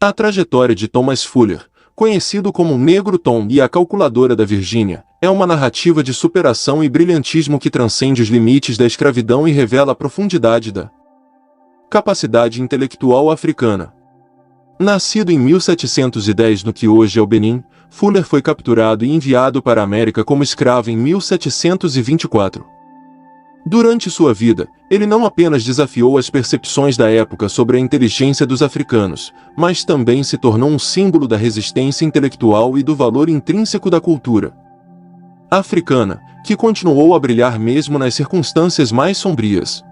A trajetória de Thomas Fuller, conhecido como Negro Tom e a Calculadora da Virgínia, é uma narrativa de superação e brilhantismo que transcende os limites da escravidão e revela a profundidade da capacidade intelectual africana. Nascido em 1710 no que hoje é o Benin, Fuller foi capturado e enviado para a América como escravo em 1724. Durante sua vida, ele não apenas desafiou as percepções da época sobre a inteligência dos africanos, mas também se tornou um símbolo da resistência intelectual e do valor intrínseco da cultura africana, que continuou a brilhar mesmo nas circunstâncias mais sombrias.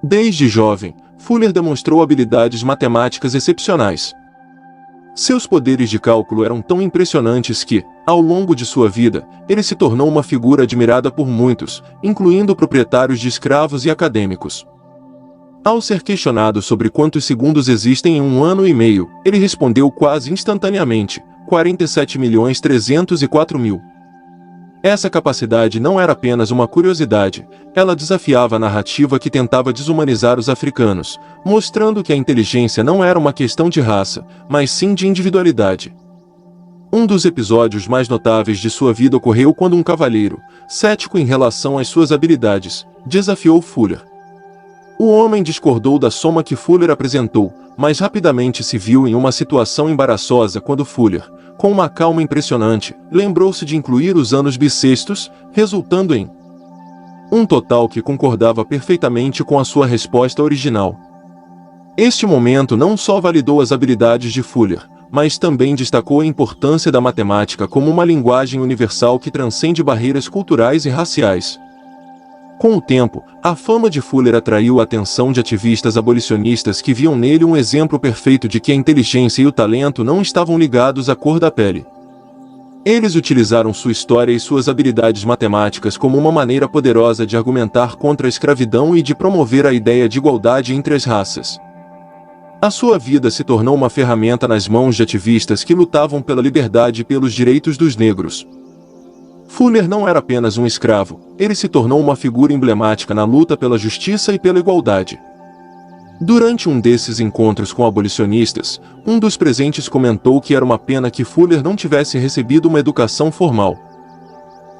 Desde jovem, Fuller demonstrou habilidades matemáticas excepcionais. Seus poderes de cálculo eram tão impressionantes que, ao longo de sua vida, ele se tornou uma figura admirada por muitos, incluindo proprietários de escravos e acadêmicos. Ao ser questionado sobre quantos segundos existem em um ano e meio, ele respondeu quase instantaneamente: 47.304.000. Essa capacidade não era apenas uma curiosidade, ela desafiava a narrativa que tentava desumanizar os africanos, mostrando que a inteligência não era uma questão de raça, mas sim de individualidade. Um dos episódios mais notáveis de sua vida ocorreu quando um cavalheiro, cético em relação às suas habilidades, desafiou Fuller. O homem discordou da soma que Fuller apresentou, mas rapidamente se viu em uma situação embaraçosa quando Fuller, com uma calma impressionante, lembrou-se de incluir os anos bissextos, resultando em um total que concordava perfeitamente com a sua resposta original. Este momento não só validou as habilidades de Fuller, mas também destacou a importância da matemática como uma linguagem universal que transcende barreiras culturais e raciais. Com o tempo, a fama de Fuller atraiu a atenção de ativistas abolicionistas que viam nele um exemplo perfeito de que a inteligência e o talento não estavam ligados à cor da pele. Eles utilizaram sua história e suas habilidades matemáticas como uma maneira poderosa de argumentar contra a escravidão e de promover a ideia de igualdade entre as raças. A sua vida se tornou uma ferramenta nas mãos de ativistas que lutavam pela liberdade e pelos direitos dos negros. Fuller não era apenas um escravo, ele se tornou uma figura emblemática na luta pela justiça e pela igualdade. Durante um desses encontros com abolicionistas, um dos presentes comentou que era uma pena que Fuller não tivesse recebido uma educação formal.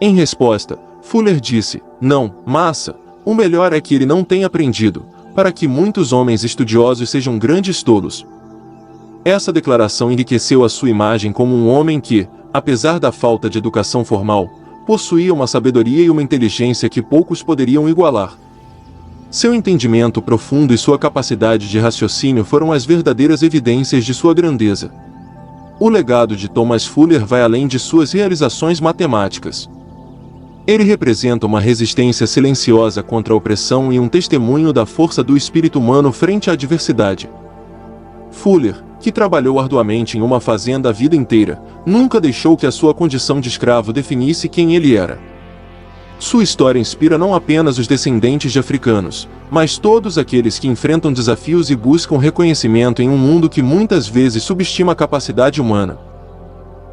Em resposta, Fuller disse: "Não, massa, o melhor é que ele não tenha aprendido, para que muitos homens estudiosos sejam grandes tolos." Essa declaração enriqueceu a sua imagem como um homem que, apesar da falta de educação formal, possuía uma sabedoria e uma inteligência que poucos poderiam igualar. Seu entendimento profundo e sua capacidade de raciocínio foram as verdadeiras evidências de sua grandeza. O legado de Thomas Fuller vai além de suas realizações matemáticas. Ele representa uma resistência silenciosa contra a opressão e um testemunho da força do espírito humano frente à adversidade. Fuller, que trabalhou arduamente em uma fazenda a vida inteira, nunca deixou que a sua condição de escravo definisse quem ele era. Sua história inspira não apenas os descendentes de africanos, mas todos aqueles que enfrentam desafios e buscam reconhecimento em um mundo que muitas vezes subestima a capacidade humana.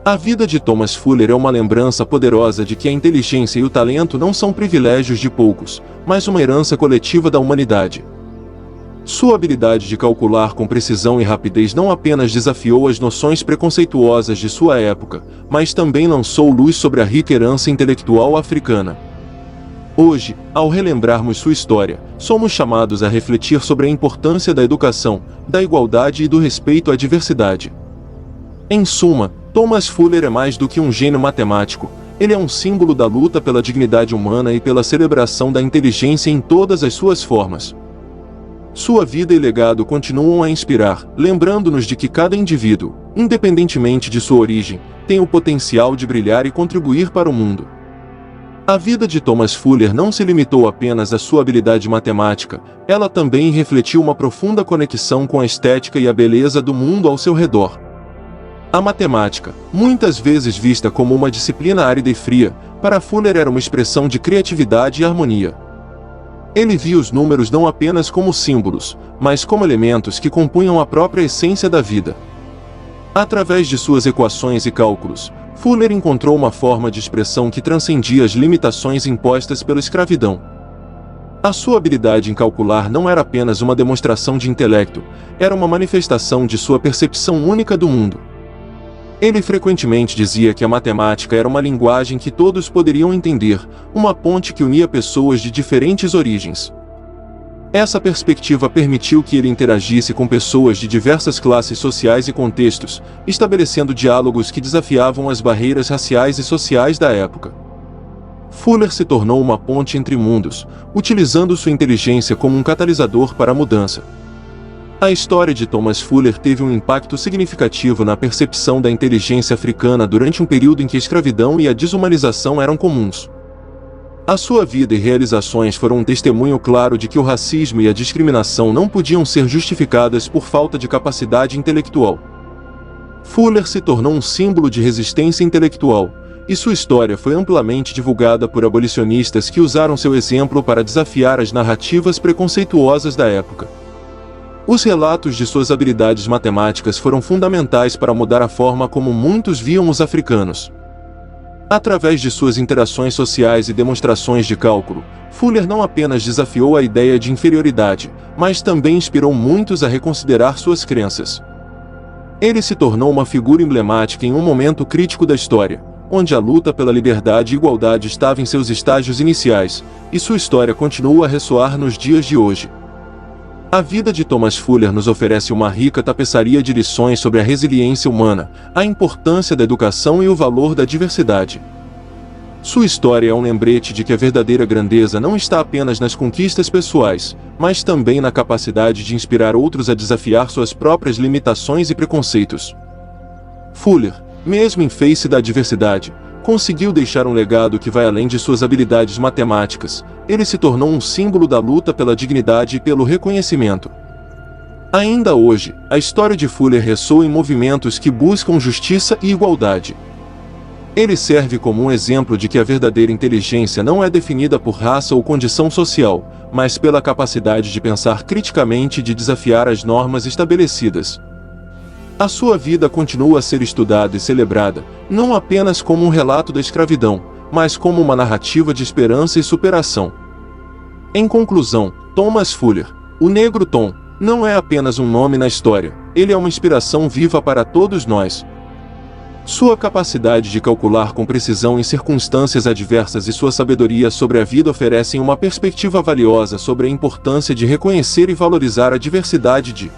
A vida de Thomas Fuller é uma lembrança poderosa de que a inteligência e o talento não são privilégios de poucos, mas uma herança coletiva da humanidade. Sua habilidade de calcular com precisão e rapidez não apenas desafiou as noções preconceituosas de sua época, mas também lançou luz sobre a rica herança intelectual africana. Hoje, ao relembrarmos sua história, somos chamados a refletir sobre a importância da educação, da igualdade e do respeito à diversidade. Em suma, Thomas Fuller é mais do que um gênio matemático, ele é um símbolo da luta pela dignidade humana e pela celebração da inteligência em todas as suas formas. Sua vida e legado continuam a inspirar, lembrando-nos de que cada indivíduo, independentemente de sua origem, tem o potencial de brilhar e contribuir para o mundo. A vida de Thomas Fuller não se limitou apenas à sua habilidade matemática, ela também refletiu uma profunda conexão com a estética e a beleza do mundo ao seu redor. A matemática, muitas vezes vista como uma disciplina árida e fria, para Fuller era uma expressão de criatividade e harmonia. Ele via os números não apenas como símbolos, mas como elementos que compunham a própria essência da vida. Através de suas equações e cálculos, Fuller encontrou uma forma de expressão que transcendia as limitações impostas pela escravidão. A sua habilidade em calcular não era apenas uma demonstração de intelecto, era uma manifestação de sua percepção única do mundo. Ele frequentemente dizia que a matemática era uma linguagem que todos poderiam entender, uma ponte que unia pessoas de diferentes origens. Essa perspectiva permitiu que ele interagisse com pessoas de diversas classes sociais e contextos, estabelecendo diálogos que desafiavam as barreiras raciais e sociais da época. Fuller se tornou uma ponte entre mundos, utilizando sua inteligência como um catalisador para a mudança. A história de Thomas Fuller teve um impacto significativo na percepção da inteligência africana durante um período em que a escravidão e a desumanização eram comuns. A sua vida e realizações foram um testemunho claro de que o racismo e a discriminação não podiam ser justificadas por falta de capacidade intelectual. Fuller se tornou um símbolo de resistência intelectual, e sua história foi amplamente divulgada por abolicionistas que usaram seu exemplo para desafiar as narrativas preconceituosas da época. Os relatos de suas habilidades matemáticas foram fundamentais para mudar a forma como muitos viam os africanos. Através de suas interações sociais e demonstrações de cálculo, Fuller não apenas desafiou a ideia de inferioridade, mas também inspirou muitos a reconsiderar suas crenças. Ele se tornou uma figura emblemática em um momento crítico da história, onde a luta pela liberdade e igualdade estava em seus estágios iniciais, e sua história continua a ressoar nos dias de hoje. A vida de Thomas Fuller nos oferece uma rica tapeçaria de lições sobre a resiliência humana, a importância da educação e o valor da diversidade. Sua história é um lembrete de que a verdadeira grandeza não está apenas nas conquistas pessoais, mas também na capacidade de inspirar outros a desafiar suas próprias limitações e preconceitos. Fuller, mesmo em face da adversidade, conseguiu deixar um legado que vai além de suas habilidades matemáticas. Ele se tornou um símbolo da luta pela dignidade e pelo reconhecimento. Ainda hoje, a história de Fuller ressoa em movimentos que buscam justiça e igualdade. Ele serve como um exemplo de que a verdadeira inteligência não é definida por raça ou condição social, mas pela capacidade de pensar criticamente e de desafiar as normas estabelecidas. A sua vida continua a ser estudada e celebrada, não apenas como um relato da escravidão, mas como uma narrativa de esperança e superação. Em conclusão, Thomas Fuller, o Negro Tom, não é apenas um nome na história, ele é uma inspiração viva para todos nós. Sua capacidade de calcular com precisão em circunstâncias adversas e sua sabedoria sobre a vida oferecem uma perspectiva valiosa sobre a importância de reconhecer e valorizar a diversidade de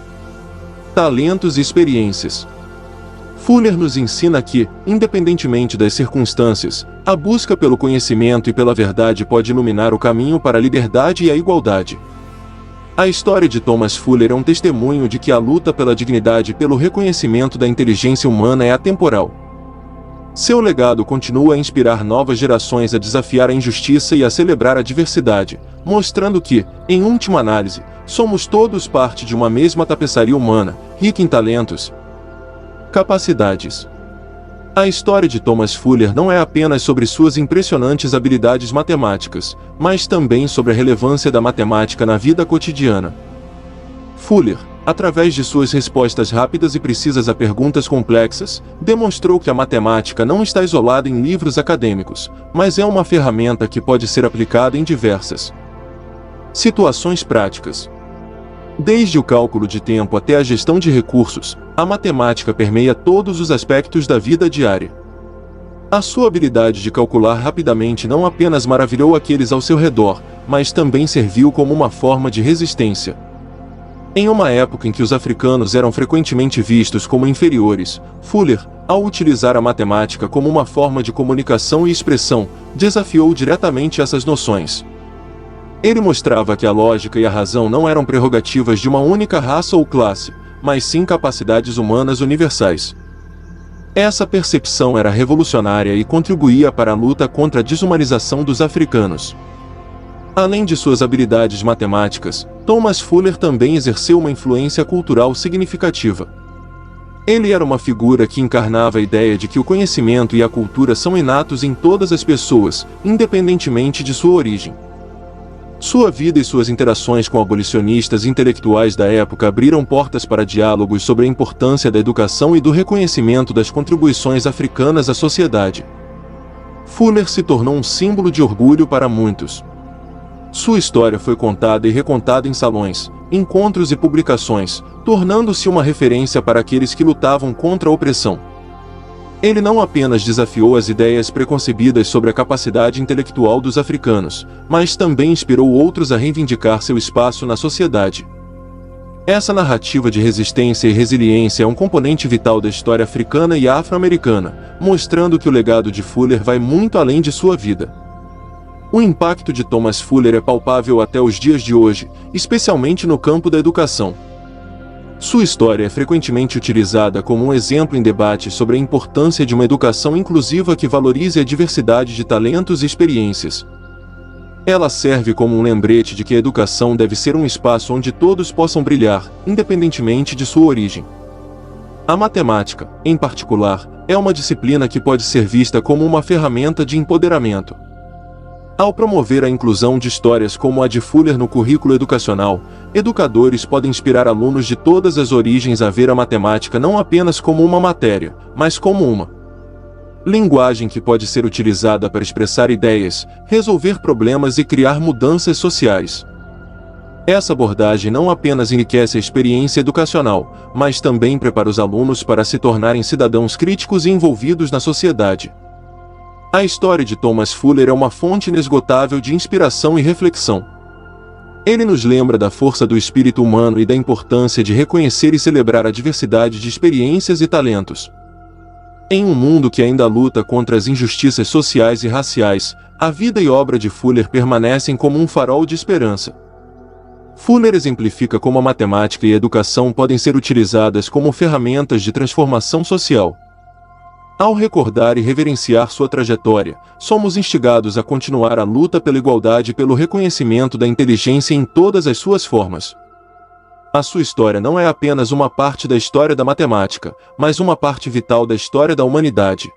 talentos e experiências. Fuller nos ensina que, independentemente das circunstâncias, a busca pelo conhecimento e pela verdade pode iluminar o caminho para a liberdade e a igualdade. A história de Thomas Fuller é um testemunho de que a luta pela dignidade e pelo reconhecimento da inteligência humana é atemporal. Seu legado continua a inspirar novas gerações a desafiar a injustiça e a celebrar a diversidade, mostrando que, em última análise, somos todos parte de uma mesma tapeçaria humana, rica em talentos e capacidades. A história de Thomas Fuller não é apenas sobre suas impressionantes habilidades matemáticas, mas também sobre a relevância da matemática na vida cotidiana. Fuller, através de suas respostas rápidas e precisas a perguntas complexas, demonstrou que a matemática não está isolada em livros acadêmicos, mas é uma ferramenta que pode ser aplicada em diversas situações práticas. Desde o cálculo de tempo até a gestão de recursos, a matemática permeia todos os aspectos da vida diária. A sua habilidade de calcular rapidamente não apenas maravilhou aqueles ao seu redor, mas também serviu como uma forma de resistência. Em uma época em que os africanos eram frequentemente vistos como inferiores, Fuller, ao utilizar a matemática como uma forma de comunicação e expressão, desafiou diretamente essas noções. Ele mostrava que a lógica e a razão não eram prerrogativas de uma única raça ou classe, mas sim capacidades humanas universais. Essa percepção era revolucionária e contribuía para a luta contra a desumanização dos africanos. Além de suas habilidades matemáticas, Thomas Fuller também exerceu uma influência cultural significativa. Ele era uma figura que encarnava a ideia de que o conhecimento e a cultura são inatos em todas as pessoas, independentemente de sua origem. Sua vida e suas interações com abolicionistas e intelectuais da época abriram portas para diálogos sobre a importância da educação e do reconhecimento das contribuições africanas à sociedade. Fuller se tornou um símbolo de orgulho para muitos. Sua história foi contada e recontada em salões, encontros e publicações, tornando-se uma referência para aqueles que lutavam contra a opressão. Ele não apenas desafiou as ideias preconcebidas sobre a capacidade intelectual dos africanos, mas também inspirou outros a reivindicar seu espaço na sociedade. Essa narrativa de resistência e resiliência é um componente vital da história africana e afro-americana, mostrando que o legado de Fuller vai muito além de sua vida. O impacto de Thomas Fuller é palpável até os dias de hoje, especialmente no campo da educação. Sua história é frequentemente utilizada como um exemplo em debates sobre a importância de uma educação inclusiva que valorize a diversidade de talentos e experiências. Ela serve como um lembrete de que a educação deve ser um espaço onde todos possam brilhar, independentemente de sua origem. A matemática, em particular, é uma disciplina que pode ser vista como uma ferramenta de empoderamento. Ao promover a inclusão de histórias como a de Fuller no currículo educacional, educadores podem inspirar alunos de todas as origens a ver a matemática não apenas como uma matéria, mas como uma linguagem que pode ser utilizada para expressar ideias, resolver problemas e criar mudanças sociais. Essa abordagem não apenas enriquece a experiência educacional, mas também prepara os alunos para se tornarem cidadãos críticos e envolvidos na sociedade. A história de Thomas Fuller é uma fonte inesgotável de inspiração e reflexão. Ele nos lembra da força do espírito humano e da importância de reconhecer e celebrar a diversidade de experiências e talentos. Em um mundo que ainda luta contra as injustiças sociais e raciais, a vida e obra de Fuller permanecem como um farol de esperança. Fuller exemplifica como a matemática e a educação podem ser utilizadas como ferramentas de transformação social. Ao recordar e reverenciar sua trajetória, somos instigados a continuar a luta pela igualdade e pelo reconhecimento da inteligência em todas as suas formas. A sua história não é apenas uma parte da história da matemática, mas uma parte vital da história da humanidade.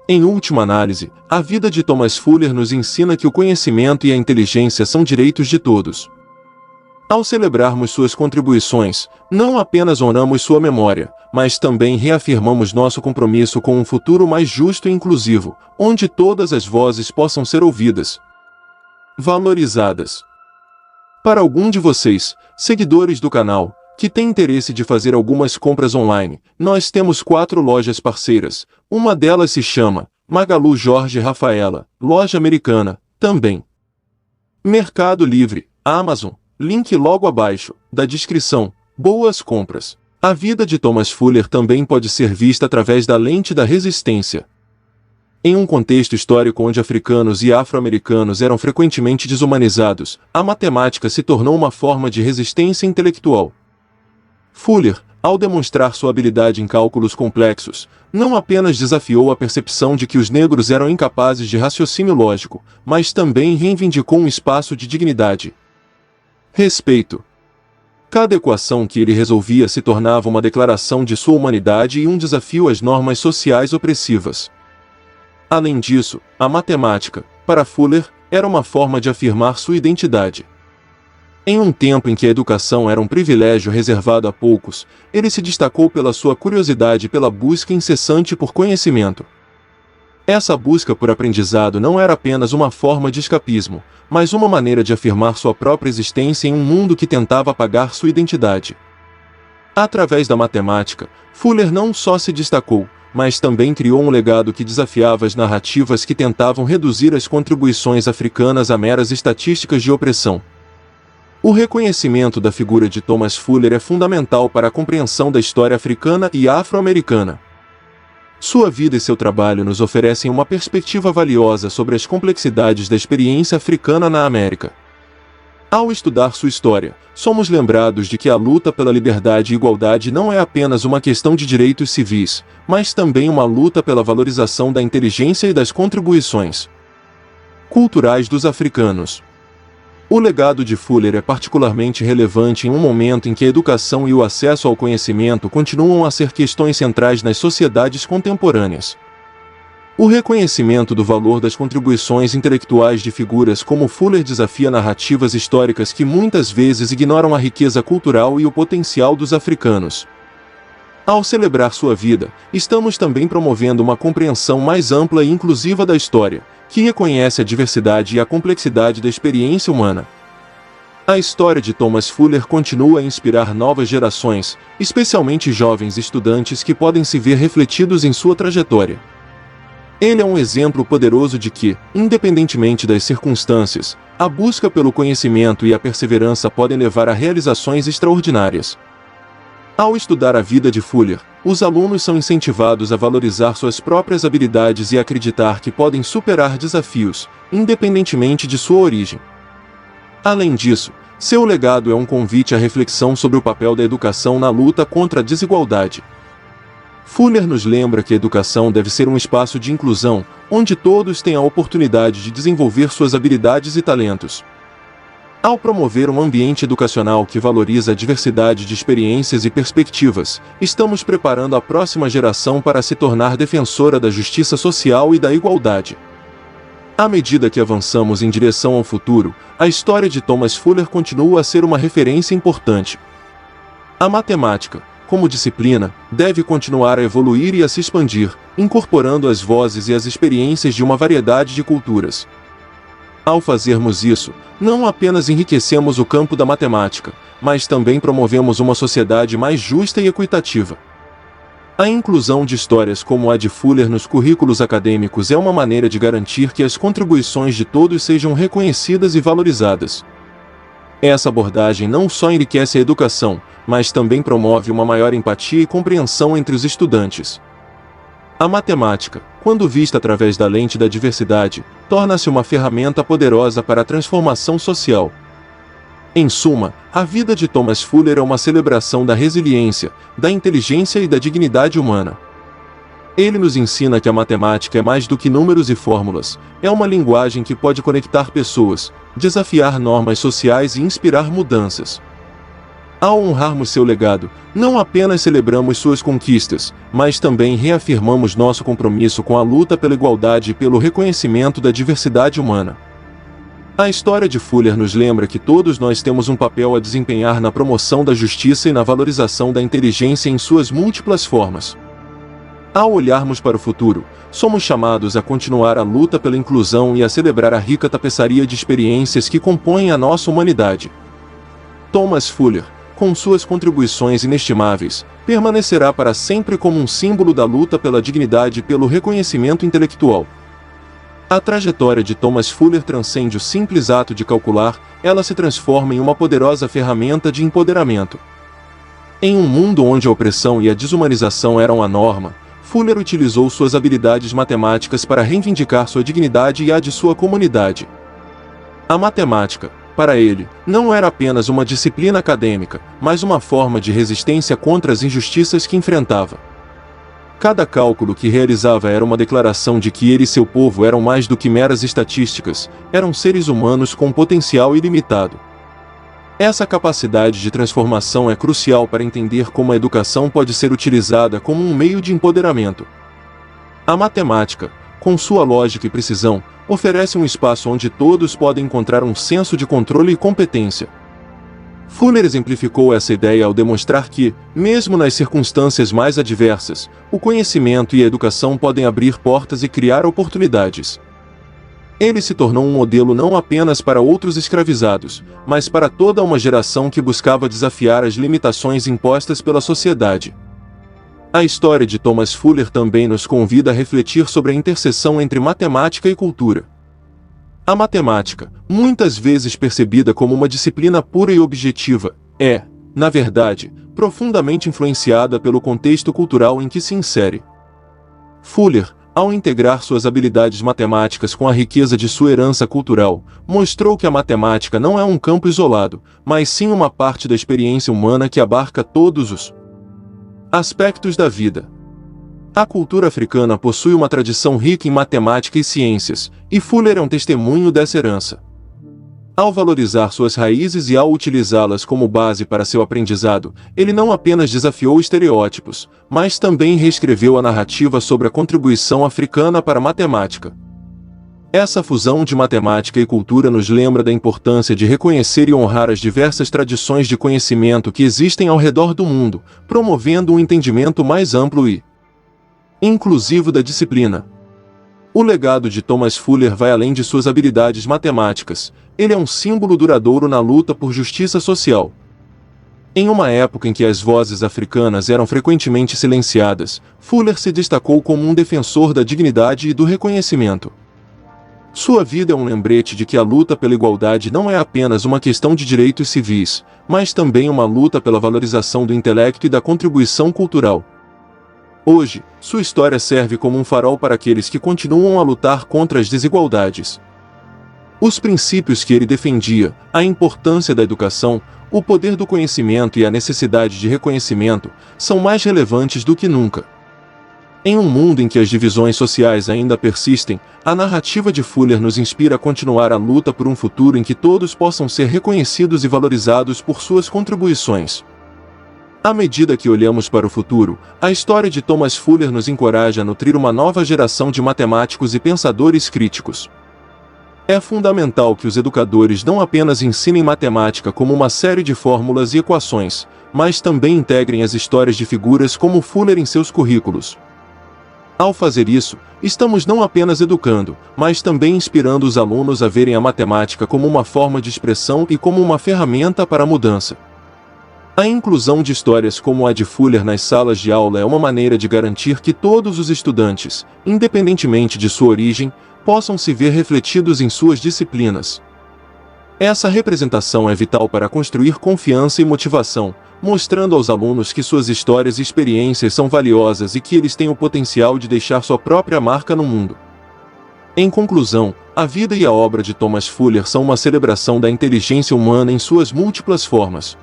Em última análise, a vida de Thomas Fuller nos ensina que o conhecimento e a inteligência são direitos de todos. Ao celebrarmos suas contribuições, não apenas honramos sua memória, mas também reafirmamos nosso compromisso com um futuro mais justo e inclusivo, onde todas as vozes possam ser ouvidas, valorizadas. Para algum de vocês, seguidores do canal, que tem interesse de fazer algumas compras online, nós temos 4 lojas parceiras. Uma delas se chama Magalu Jorge Rafaela, loja americana, também. Mercado Livre, Amazon, link logo abaixo, da descrição. Boas compras. A vida de Thomas Fuller também pode ser vista através da lente da resistência. Em um contexto histórico onde africanos e afro-americanos eram frequentemente desumanizados, a matemática se tornou uma forma de resistência intelectual. Fuller, ao demonstrar sua habilidade em cálculos complexos, não apenas desafiou a percepção de que os negros eram incapazes de raciocínio lógico, mas também reivindicou um espaço de dignidade. Respeito. Cada equação que ele resolvia se tornava uma declaração de sua humanidade e um desafio às normas sociais opressivas. Além disso, a matemática, para Fuller, era uma forma de afirmar sua identidade. Em um tempo em que a educação era um privilégio reservado a poucos, ele se destacou pela sua curiosidade e pela busca incessante por conhecimento. Essa busca por aprendizado não era apenas uma forma de escapismo, mas uma maneira de afirmar sua própria existência em um mundo que tentava apagar sua identidade. Através da matemática, Fuller não só se destacou, mas também criou um legado que desafiava as narrativas que tentavam reduzir as contribuições africanas a meras estatísticas de opressão. O reconhecimento da figura de Thomas Fuller é fundamental para a compreensão da história africana e afro-americana. Sua vida e seu trabalho nos oferecem uma perspectiva valiosa sobre as complexidades da experiência africana na América. Ao estudar sua história, somos lembrados de que a luta pela liberdade e igualdade não é apenas uma questão de direitos civis, mas também uma luta pela valorização da inteligência e das contribuições culturais dos africanos. O legado de Fuller é particularmente relevante em um momento em que a educação e o acesso ao conhecimento continuam a ser questões centrais nas sociedades contemporâneas. O reconhecimento do valor das contribuições intelectuais de figuras como Fuller desafia narrativas históricas que muitas vezes ignoram a riqueza cultural e o potencial dos africanos. Ao celebrar sua vida, estamos também promovendo uma compreensão mais ampla e inclusiva da história, que reconhece a diversidade e a complexidade da experiência humana. A história de Thomas Fuller continua a inspirar novas gerações, especialmente jovens estudantes que podem se ver refletidos em sua trajetória. Ele é um exemplo poderoso de que, independentemente das circunstâncias, a busca pelo conhecimento e a perseverança podem levar a realizações extraordinárias. Ao estudar a vida de Fuller, os alunos são incentivados a valorizar suas próprias habilidades e acreditar que podem superar desafios, independentemente de sua origem. Além disso, seu legado é um convite à reflexão sobre o papel da educação na luta contra a desigualdade. Fuller nos lembra que a educação deve ser um espaço de inclusão, onde todos têm a oportunidade de desenvolver suas habilidades e talentos. Ao promover um ambiente educacional que valoriza a diversidade de experiências e perspectivas, estamos preparando a próxima geração para se tornar defensora da justiça social e da igualdade. À medida que avançamos em direção ao futuro, a história de Thomas Fuller continua a ser uma referência importante. A matemática, como disciplina, deve continuar a evoluir e a se expandir, incorporando as vozes e as experiências de uma variedade de culturas. Ao fazermos isso, não apenas enriquecemos o campo da matemática, mas também promovemos uma sociedade mais justa e equitativa. A inclusão de histórias como a de Fuller nos currículos acadêmicos é uma maneira de garantir que as contribuições de todos sejam reconhecidas e valorizadas. Essa abordagem não só enriquece a educação, mas também promove uma maior empatia e compreensão entre os estudantes. A matemática, quando vista através da lente da diversidade, torna-se uma ferramenta poderosa para a transformação social. Em suma, a vida de Thomas Fuller é uma celebração da resiliência, da inteligência e da dignidade humana. Ele nos ensina que a matemática é mais do que números e fórmulas, é uma linguagem que pode conectar pessoas, desafiar normas sociais e inspirar mudanças. Ao honrarmos seu legado, não apenas celebramos suas conquistas, mas também reafirmamos nosso compromisso com a luta pela igualdade e pelo reconhecimento da diversidade humana. A história de Fuller nos lembra que todos nós temos um papel a desempenhar na promoção da justiça e na valorização da inteligência em suas múltiplas formas. Ao olharmos para o futuro, somos chamados a continuar a luta pela inclusão e a celebrar a rica tapeçaria de experiências que compõem a nossa humanidade. Thomas Fuller, com suas contribuições inestimáveis, permanecerá para sempre como um símbolo da luta pela dignidade e pelo reconhecimento intelectual. A trajetória de Thomas Fuller transcende o simples ato de calcular, ela se transforma em uma poderosa ferramenta de empoderamento. Em um mundo onde a opressão e a desumanização eram a norma, Fuller utilizou suas habilidades matemáticas para reivindicar sua dignidade e a de sua comunidade. A matemática, para ele, não era apenas uma disciplina acadêmica, mas uma forma de resistência contra as injustiças que enfrentava. Cada cálculo que realizava era uma declaração de que ele e seu povo eram mais do que meras estatísticas, eram seres humanos com potencial ilimitado. Essa capacidade de transformação é crucial para entender como a educação pode ser utilizada como um meio de empoderamento. A matemática, com sua lógica e precisão, oferece um espaço onde todos podem encontrar um senso de controle e competência. Fuller exemplificou essa ideia ao demonstrar que, mesmo nas circunstâncias mais adversas, o conhecimento e a educação podem abrir portas e criar oportunidades. Ele se tornou um modelo não apenas para outros escravizados, mas para toda uma geração que buscava desafiar as limitações impostas pela sociedade. A história de Thomas Fuller também nos convida a refletir sobre a interseção entre matemática e cultura. A matemática, muitas vezes percebida como uma disciplina pura e objetiva, é, na verdade, profundamente influenciada pelo contexto cultural em que se insere. Fuller, ao integrar suas habilidades matemáticas com a riqueza de sua herança cultural, mostrou que a matemática não é um campo isolado, mas sim uma parte da experiência humana que abarca todos os aspectos da vida. A cultura africana possui uma tradição rica em matemática e ciências, e Fuller é um testemunho dessa herança. Ao valorizar suas raízes e ao utilizá-las como base para seu aprendizado, ele não apenas desafiou estereótipos, mas também reescreveu a narrativa sobre a contribuição africana para a matemática. Essa fusão de matemática e cultura nos lembra da importância de reconhecer e honrar as diversas tradições de conhecimento que existem ao redor do mundo, promovendo um entendimento mais amplo e inclusivo da disciplina. O legado de Thomas Fuller vai além de suas habilidades matemáticas. Ele é um símbolo duradouro na luta por justiça social. Em uma época em que as vozes africanas eram frequentemente silenciadas, Fuller se destacou como um defensor da dignidade e do reconhecimento. Sua vida é um lembrete de que a luta pela igualdade não é apenas uma questão de direitos civis, mas também uma luta pela valorização do intelecto e da contribuição cultural. Hoje, sua história serve como um farol para aqueles que continuam a lutar contra as desigualdades. Os princípios que ele defendia, a importância da educação, o poder do conhecimento e a necessidade de reconhecimento, são mais relevantes do que nunca. Em um mundo em que as divisões sociais ainda persistem, a narrativa de Fuller nos inspira a continuar a luta por um futuro em que todos possam ser reconhecidos e valorizados por suas contribuições. À medida que olhamos para o futuro, a história de Thomas Fuller nos encoraja a nutrir uma nova geração de matemáticos e pensadores críticos. É fundamental que os educadores não apenas ensinem matemática como uma série de fórmulas e equações, mas também integrem as histórias de figuras como Fuller em seus currículos. Ao fazer isso, estamos não apenas educando, mas também inspirando os alunos a verem a matemática como uma forma de expressão e como uma ferramenta para a mudança. A inclusão de histórias como a de Fuller nas salas de aula é uma maneira de garantir que todos os estudantes, independentemente de sua origem, possam se ver refletidos em suas disciplinas. Essa representação é vital para construir confiança e motivação, mostrando aos alunos que suas histórias e experiências são valiosas e que eles têm o potencial de deixar sua própria marca no mundo. Em conclusão, a vida e a obra de Thomas Fuller são uma celebração da inteligência humana em suas múltiplas formas.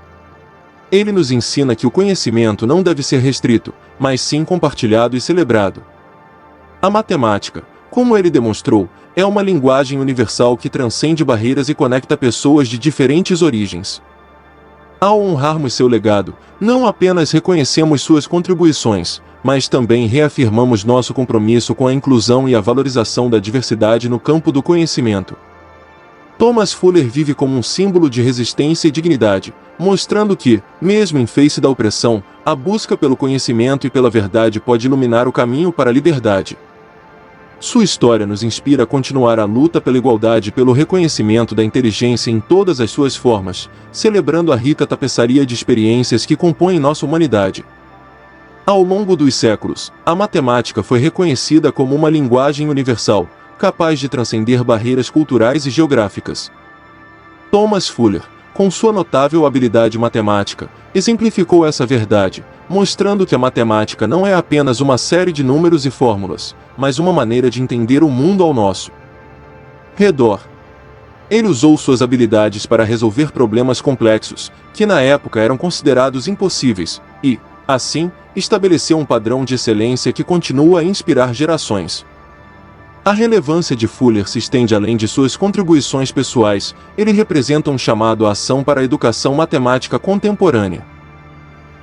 Ele nos ensina que o conhecimento não deve ser restrito, mas sim compartilhado e celebrado. A matemática, como ele demonstrou, é uma linguagem universal que transcende barreiras e conecta pessoas de diferentes origens. Ao honrarmos seu legado, não apenas reconhecemos suas contribuições, mas também reafirmamos nosso compromisso com a inclusão e a valorização da diversidade no campo do conhecimento. Thomas Fuller vive como um símbolo de resistência e dignidade, mostrando que, mesmo em face da opressão, a busca pelo conhecimento e pela verdade pode iluminar o caminho para a liberdade. Sua história nos inspira a continuar a luta pela igualdade e pelo reconhecimento da inteligência em todas as suas formas, celebrando a rica tapeçaria de experiências que compõem nossa humanidade. Ao longo dos séculos, a matemática foi reconhecida como uma linguagem universal, capaz de transcender barreiras culturais e geográficas. Thomas Fuller, com sua notável habilidade matemática, exemplificou essa verdade, mostrando que a matemática não é apenas uma série de números e fórmulas, mas uma maneira de entender o mundo ao nosso redor. Ele usou suas habilidades para resolver problemas complexos, que na época eram considerados impossíveis, e, assim, estabeleceu um padrão de excelência que continua a inspirar gerações. A relevância de Fuller se estende além de suas contribuições pessoais, ele representa um chamado à ação para a educação matemática contemporânea.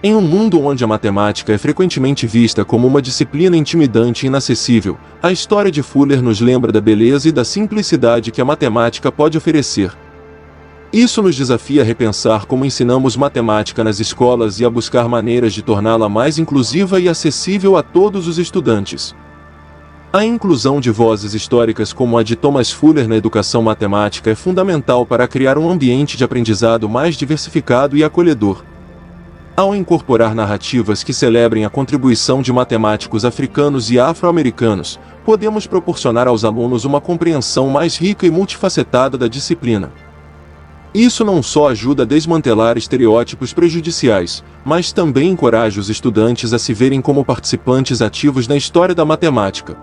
Em um mundo onde a matemática é frequentemente vista como uma disciplina intimidante e inacessível, a história de Fuller nos lembra da beleza e da simplicidade que a matemática pode oferecer. Isso nos desafia a repensar como ensinamos matemática nas escolas e a buscar maneiras de torná-la mais inclusiva e acessível a todos os estudantes. A inclusão de vozes históricas como a de Thomas Fuller na educação matemática é fundamental para criar um ambiente de aprendizado mais diversificado e acolhedor. Ao incorporar narrativas que celebrem a contribuição de matemáticos africanos e afro-americanos, podemos proporcionar aos alunos uma compreensão mais rica e multifacetada da disciplina. Isso não só ajuda a desmantelar estereótipos prejudiciais, mas também encoraja os estudantes a se verem como participantes ativos na história da matemática.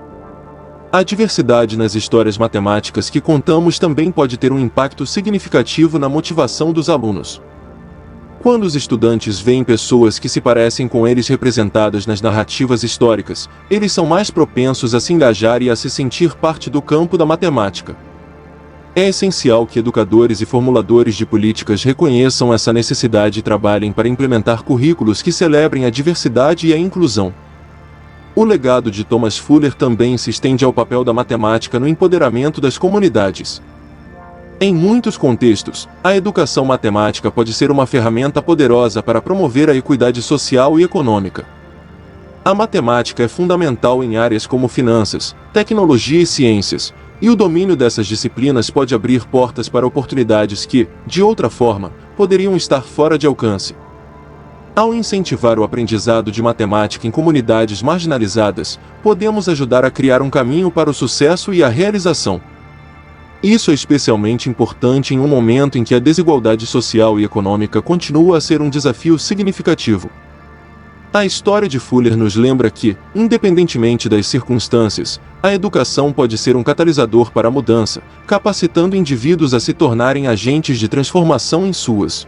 A diversidade nas histórias matemáticas que contamos também pode ter um impacto significativo na motivação dos alunos. Quando os estudantes veem pessoas que se parecem com eles representadas nas narrativas históricas, eles são mais propensos a se engajar e a se sentir parte do campo da matemática. É essencial que educadores e formuladores de políticas reconheçam essa necessidade e trabalhem para implementar currículos que celebrem a diversidade e a inclusão. O legado de Thomas Fuller também se estende ao papel da matemática no empoderamento das comunidades. Em muitos contextos, a educação matemática pode ser uma ferramenta poderosa para promover a equidade social e econômica. A matemática é fundamental em áreas como finanças, tecnologia e ciências, e o domínio dessas disciplinas pode abrir portas para oportunidades que, de outra forma, poderiam estar fora de alcance. Ao incentivar o aprendizado de matemática em comunidades marginalizadas, podemos ajudar a criar um caminho para o sucesso e a realização. Isso é especialmente importante em um momento em que a desigualdade social e econômica continua a ser um desafio significativo. A história de Fuller nos lembra que, independentemente das circunstâncias, a educação pode ser um catalisador para a mudança, capacitando indivíduos a se tornarem agentes de transformação em suas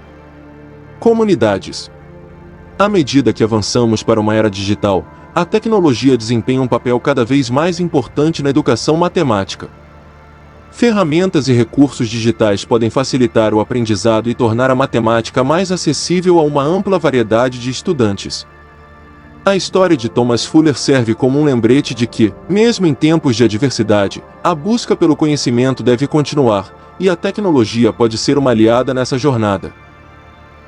comunidades. À medida que avançamos para uma era digital, a tecnologia desempenha um papel cada vez mais importante na educação matemática. Ferramentas e recursos digitais podem facilitar o aprendizado e tornar a matemática mais acessível a uma ampla variedade de estudantes. A história de Thomas Fuller serve como um lembrete de que, mesmo em tempos de adversidade, a busca pelo conhecimento deve continuar, e a tecnologia pode ser uma aliada nessa jornada.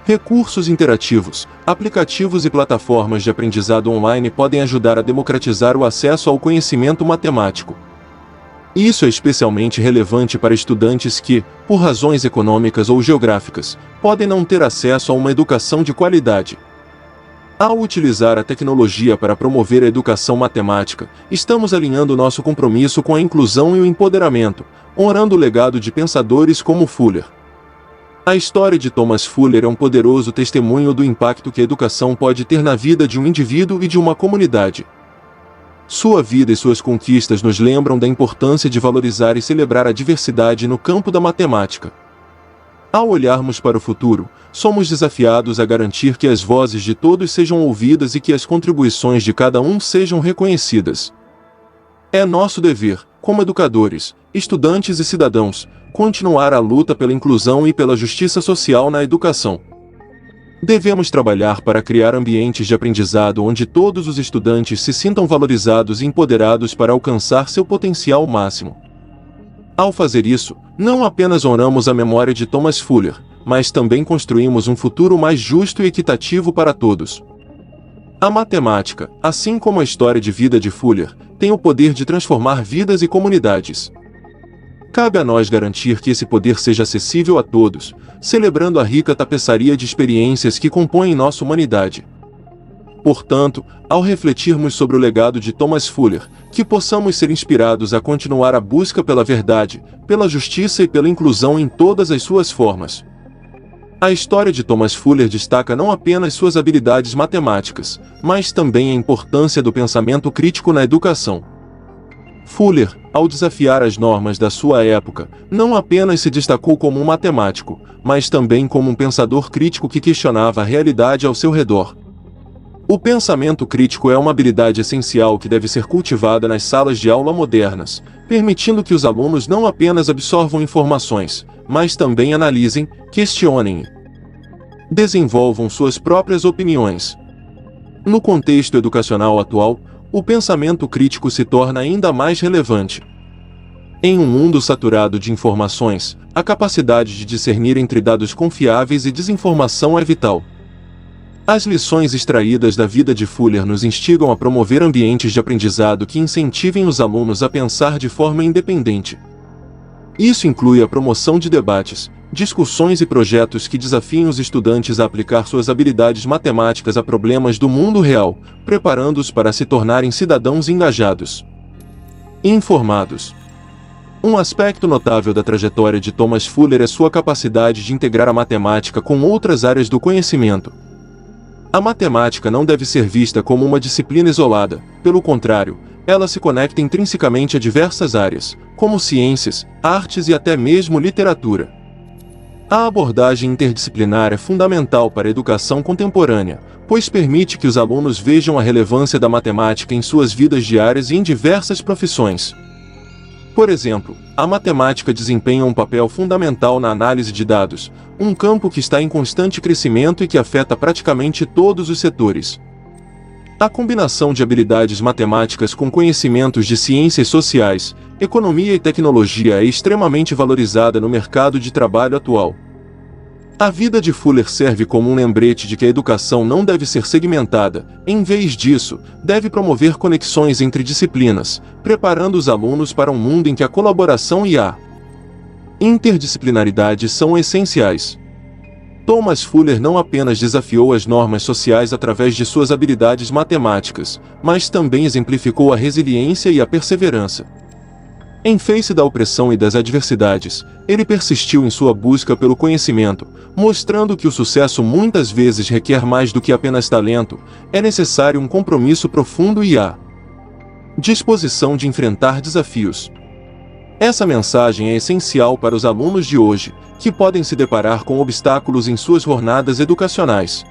Recursos interativos, aplicativos e plataformas de aprendizado online podem ajudar a democratizar o acesso ao conhecimento matemático. Isso é especialmente relevante para estudantes que, por razões econômicas ou geográficas, podem não ter acesso a uma educação de qualidade. Ao utilizar a tecnologia para promover a educação matemática, estamos alinhando nosso compromisso com a inclusão e o empoderamento, honrando o legado de pensadores como Fuller. A história de Thomas Fuller é um poderoso testemunho do impacto que a educação pode ter na vida de um indivíduo e de uma comunidade. Sua vida e suas conquistas nos lembram da importância de valorizar e celebrar a diversidade no campo da matemática. Ao olharmos para o futuro, somos desafiados a garantir que as vozes de todos sejam ouvidas e que as contribuições de cada um sejam reconhecidas. É nosso dever, como educadores, estudantes e cidadãos, continuar a luta pela inclusão e pela justiça social na educação. Devemos trabalhar para criar ambientes de aprendizado onde todos os estudantes se sintam valorizados e empoderados para alcançar seu potencial máximo. Ao fazer isso, não apenas honramos a memória de Thomas Fuller, mas também construímos um futuro mais justo e equitativo para todos. A matemática, assim como a história de vida de Fuller, tem o poder de transformar vidas e comunidades. Cabe a nós garantir que esse poder seja acessível a todos, celebrando a rica tapeçaria de experiências que compõem nossa humanidade. Portanto, ao refletirmos sobre o legado de Thomas Fuller, que possamos ser inspirados a continuar a busca pela verdade, pela justiça e pela inclusão em todas as suas formas. A história de Thomas Fuller destaca não apenas suas habilidades matemáticas, mas também a importância do pensamento crítico na educação. Fuller, ao desafiar as normas da sua época, não apenas se destacou como um matemático, mas também como um pensador crítico que questionava a realidade ao seu redor. O pensamento crítico é uma habilidade essencial que deve ser cultivada nas salas de aula modernas, permitindo que os alunos não apenas absorvam informações, mas também analisem, questionem e desenvolvam suas próprias opiniões. No contexto educacional atual, o pensamento crítico se torna ainda mais relevante. Em um mundo saturado de informações, a capacidade de discernir entre dados confiáveis e desinformação é vital. As lições extraídas da vida de Fuller nos instigam a promover ambientes de aprendizado que incentivem os alunos a pensar de forma independente. Isso inclui a promoção de debates, discussões e projetos que desafiem os estudantes a aplicar suas habilidades matemáticas a problemas do mundo real, preparando-os para se tornarem cidadãos engajados e informados. Um aspecto notável da trajetória de Thomas Fuller é sua capacidade de integrar a matemática com outras áreas do conhecimento. A matemática não deve ser vista como uma disciplina isolada, pelo contrário, ela se conecta intrinsecamente a diversas áreas, como ciências, artes e até mesmo literatura. A abordagem interdisciplinar é fundamental para a educação contemporânea, pois permite que os alunos vejam a relevância da matemática em suas vidas diárias e em diversas profissões. Por exemplo, a matemática desempenha um papel fundamental na análise de dados, um campo que está em constante crescimento e que afeta praticamente todos os setores. A combinação de habilidades matemáticas com conhecimentos de ciências sociais, economia e tecnologia é extremamente valorizada no mercado de trabalho atual. A vida de Fuller serve como um lembrete de que a educação não deve ser segmentada, em vez disso, deve promover conexões entre disciplinas, preparando os alunos para um mundo em que a colaboração e a interdisciplinaridade são essenciais. Thomas Fuller não apenas desafiou as normas sociais através de suas habilidades matemáticas, mas também exemplificou a resiliência e a perseverança. Em face da opressão e das adversidades, ele persistiu em sua busca pelo conhecimento, mostrando que o sucesso muitas vezes requer mais do que apenas talento, é necessário um compromisso profundo e a disposição de enfrentar desafios. Essa mensagem é essencial para os alunos de hoje, que podem se deparar com obstáculos em suas jornadas educacionais.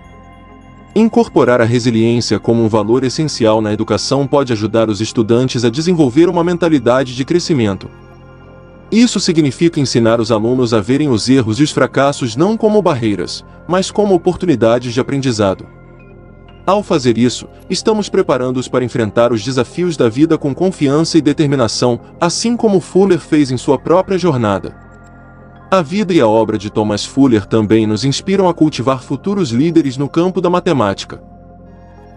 Incorporar a resiliência como um valor essencial na educação pode ajudar os estudantes a desenvolver uma mentalidade de crescimento. Isso significa ensinar os alunos a verem os erros e os fracassos não como barreiras, mas como oportunidades de aprendizado. Ao fazer isso, estamos preparando-os para enfrentar os desafios da vida com confiança e determinação, assim como Fuller fez em sua própria jornada. A vida e a obra de Thomas Fuller também nos inspiram a cultivar futuros líderes no campo da matemática.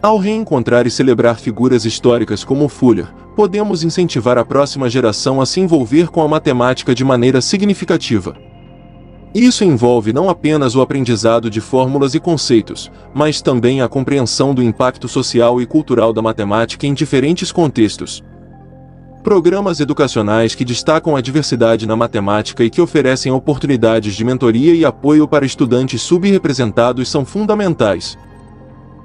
Ao reencontrar e celebrar figuras históricas como Fuller, podemos incentivar a próxima geração a se envolver com a matemática de maneira significativa. Isso envolve não apenas o aprendizado de fórmulas e conceitos, mas também a compreensão do impacto social e cultural da matemática em diferentes contextos. Programas educacionais que destacam a diversidade na matemática e que oferecem oportunidades de mentoria e apoio para estudantes subrepresentados são fundamentais.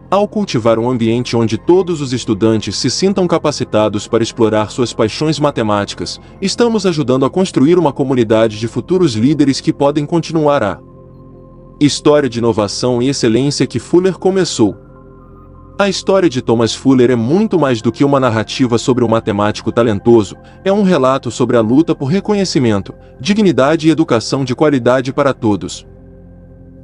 Ao cultivar um ambiente onde todos os estudantes se sintam capacitados para explorar suas paixões matemáticas, estamos ajudando a construir uma comunidade de futuros líderes que podem continuar a história de inovação e excelência que Fuller começou. A história de Thomas Fuller é muito mais do que uma narrativa sobre um matemático talentoso, é um relato sobre a luta por reconhecimento, dignidade e educação de qualidade para todos.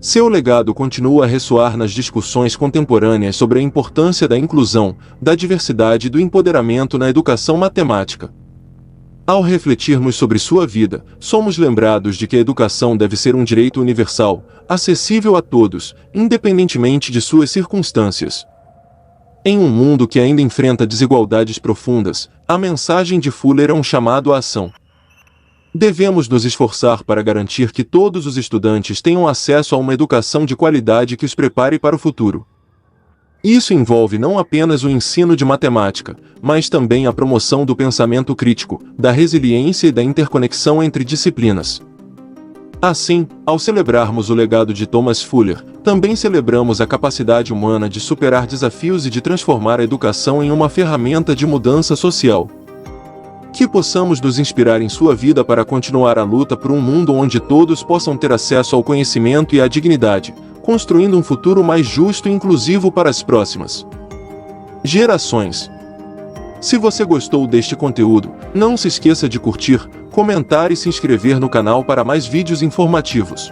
Seu legado continua a ressoar nas discussões contemporâneas sobre a importância da inclusão, da diversidade e do empoderamento na educação matemática. Ao refletirmos sobre sua vida, somos lembrados de que a educação deve ser um direito universal, acessível a todos, independentemente de suas circunstâncias. Em um mundo que ainda enfrenta desigualdades profundas, a mensagem de Fuller é um chamado à ação. Devemos nos esforçar para garantir que todos os estudantes tenham acesso a uma educação de qualidade que os prepare para o futuro. Isso envolve não apenas o ensino de matemática, mas também a promoção do pensamento crítico, da resiliência e da interconexão entre disciplinas. Assim, ao celebrarmos o legado de Thomas Fuller, também celebramos a capacidade humana de superar desafios e de transformar a educação em uma ferramenta de mudança social. Que possamos nos inspirar em sua vida para continuar a luta por um mundo onde todos possam ter acesso ao conhecimento e à dignidade, construindo um futuro mais justo e inclusivo para as próximas gerações. Se você gostou deste conteúdo, não se esqueça de curtir, comentar e se inscrever no canal para mais vídeos informativos.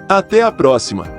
Até a próxima!